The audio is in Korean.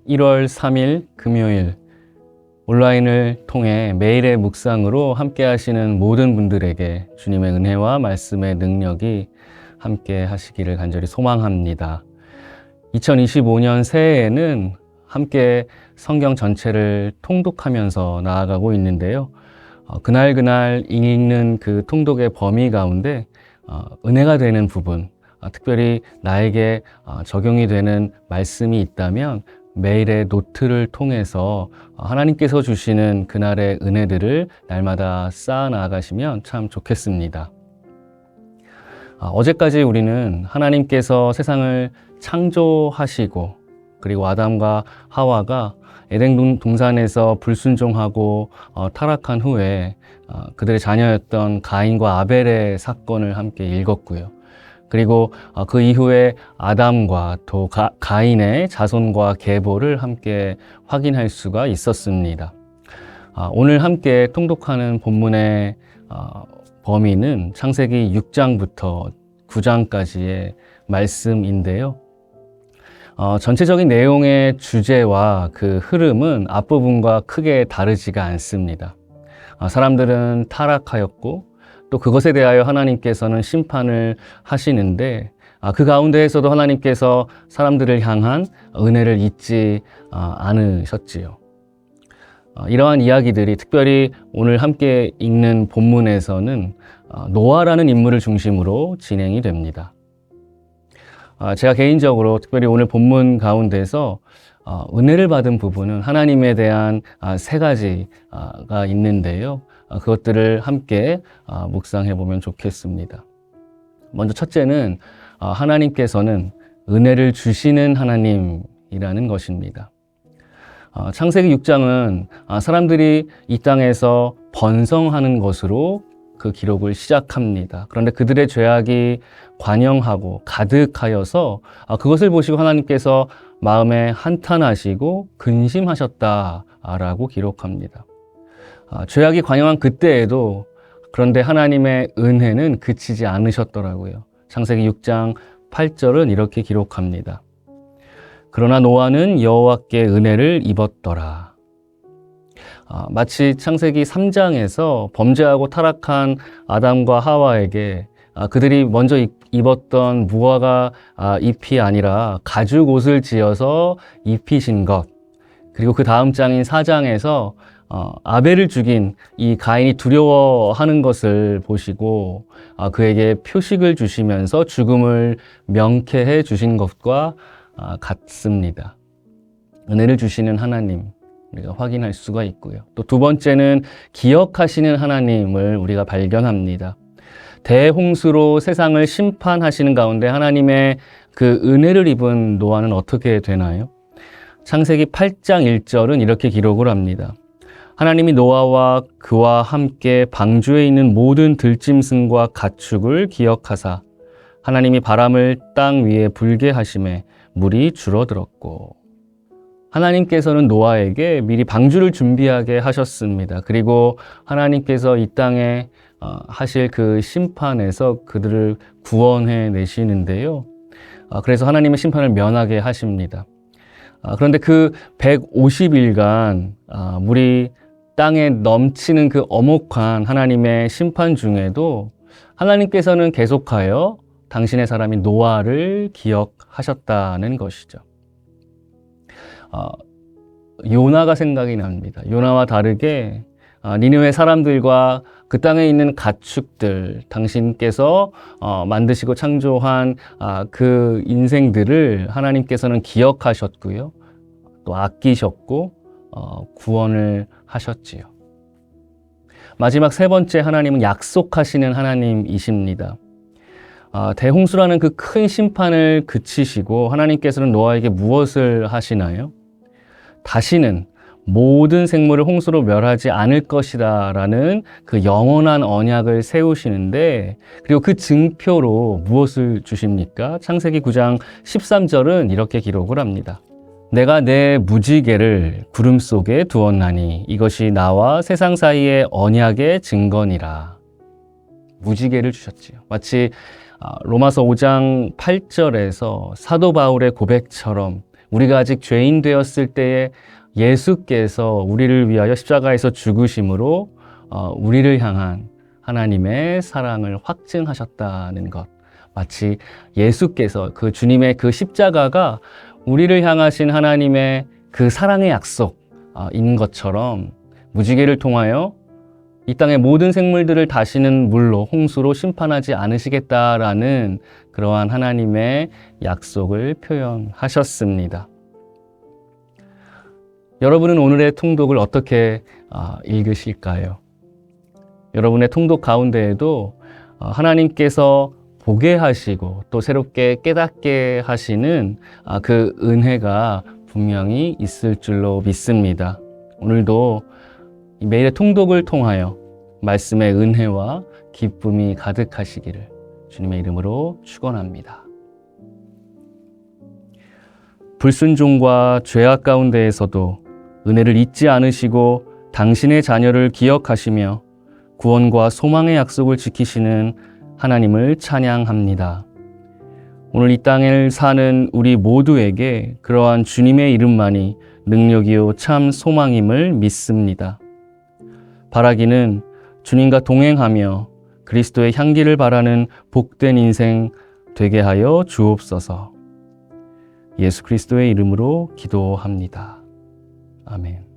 1월 3일 금요일 온라인을 통해 매일의 묵상으로 함께 하시는 모든 분들에게 주님의 은혜와 말씀의 능력이 함께 하시기를 간절히 소망합니다. 2025년 새해에는 함께 성경 전체를 통독하면서 나아가고 있는데요. 그날 읽는 그 통독의 범위 가운데 은혜가 되는 부분, 특별히 나에게 적용이 되는 말씀이 있다면 매일의 노트를 통해서 하나님께서 주시는 그날의 은혜들을 날마다 쌓아 나가시면 참 좋겠습니다. 어제까지 우리는 하나님께서 세상을 창조하시고 그리고 아담과 하와가 에덴 동산에서 불순종하고 타락한 후에 그들의 자녀였던 가인과 아벨의 사건을 함께 읽었고요. 그리고 그 이후에 아담과 또 가인의 자손과 계보를 함께 확인할 수가 있었습니다. 오늘 함께 통독하는 본문의 범위는 창세기 6장부터 9장까지의 말씀인데요. 전체적인 내용의 주제와 그 흐름은 앞부분과 크게 다르지가 않습니다. 사람들은 타락하였고 또 그것에 대하여 하나님께서는 심판을 하시는데 그 가운데에서도 하나님께서 사람들을 향한 은혜를 잊지 않으셨지요. 이러한 이야기들이 특별히 오늘 함께 읽는 본문에서는 노아라는 인물을 중심으로 진행이 됩니다. 제가 개인적으로 특별히 오늘 본문 가운데서 은혜를 받은 부분은 하나님에 대한 세 가지가 있는데요. 그것들을 함께 묵상해 보면 좋겠습니다. 먼저 첫째는 하나님께서는 은혜를 주시는 하나님이라는 것입니다. 창세기 6장은 사람들이 이 땅에서 번성하는 것으로 그 기록을 시작합니다. 그런데 그들의 죄악이 관영하고 가득하여서 그것을 보시고 하나님께서 마음에 한탄하시고 근심하셨다라고 기록합니다. 죄악이 관영한 그때에도 그런데 하나님의 은혜는 그치지 않으셨더라고요. 창세기 6장 8절은 이렇게 기록합니다. 그러나 노아는 여호와께 은혜를 입었더라. 마치 창세기 3장에서 범죄하고 타락한 아담과 하와에게 그들이 먼저 입었던 무화과 잎이 아니라 가죽 옷을 지어서 입히신 것, 그리고 그 다음 장인 4장에서 아벨을 죽인 이 가인이 두려워하는 것을 보시고 그에게 표식을 주시면서 죽음을 명쾌해 주신 것과 같습니다. 은혜를 주시는 하나님 우리가 확인할 수가 있고요. 또 두 번째는 기억하시는 하나님을 우리가 발견합니다. 대홍수로 세상을 심판하시는 가운데 하나님의 그 은혜를 입은 노아는 어떻게 되나요? 창세기 8장 1절은 이렇게 기록을 합니다. 하나님이 노아와 그와 함께 방주에 있는 모든 들짐승과 가축을 기억하사 하나님이 바람을 땅 위에 불게 하심에 물이 줄어들었고. 하나님께서는 노아에게 미리 방주를 준비하게 하셨습니다. 그리고 하나님께서 이 땅에 하실 그 심판에서 그들을 구원해 내시는데요. 그래서 하나님의 심판을 면하게 하십니다. 그런데 그 150일간 물이 땅에 넘치는 그 엄혹한 하나님의 심판 중에도 하나님께서는 계속하여 당신의 사람인 노아를 기억하셨다는 것이죠. 요나가 생각이 납니다. 요나와 다르게 니느웨 사람들과 그 땅에 있는 가축들, 당신께서 만드시고 창조한 그 인생들을 하나님께서는 기억하셨고요. 또 아끼셨고 구원을 하셨지요. 마지막 세 번째 하나님은 약속하시는 하나님이십니다. 대홍수라는 그 큰 심판을 그치시고 하나님께서는 노아에게 무엇을 하시나요? 다시는 모든 생물을 홍수로 멸하지 않을 것이다 라는 그 영원한 언약을 세우시는데, 그리고 그 증표로 무엇을 주십니까? 창세기 9장 13절은 이렇게 기록을 합니다. 내가 내 무지개를 구름 속에 두었나니 이것이 나와 세상 사이의 언약의 증거니라. 무지개를 주셨지요. 마치 로마서 5장 8절에서 사도 바울의 고백처럼 우리가 아직 죄인 되었을 때에 예수께서 우리를 위하여 십자가에서 죽으심으로 우리를 향한 하나님의 사랑을 확증하셨다는 것. 마치 예수께서 그 주님의 그 십자가가 우리를 향하신 하나님의 그 사랑의 약속인 것처럼 무지개를 통하여 이 땅의 모든 생물들을 다시는 물로, 홍수로 심판하지 않으시겠다라는 그러한 하나님의 약속을 표현하셨습니다. 여러분은 오늘의 통독을 어떻게 읽으실까요? 여러분의 통독 가운데에도 하나님께서 보게 하시고 또 새롭게 깨닫게 하시는 그 은혜가 분명히 있을 줄로 믿습니다. 오늘도 매일의 통독을 통하여 말씀의 은혜와 기쁨이 가득하시기를 주님의 이름으로 축원합니다. 불순종과 죄악 가운데에서도 은혜를 잊지 않으시고 당신의 자녀를 기억하시며 구원과 소망의 약속을 지키시는 하나님을 찬양합니다. 오늘 이 땅을 사는 우리 모두에게 그러한 주님의 이름만이 능력이요 참 소망임을 믿습니다. 바라기는 주님과 동행하며 그리스도의 향기를 바라는 복된 인생 되게 하여 주옵소서. 예수 그리스도의 이름으로 기도합니다. 아멘.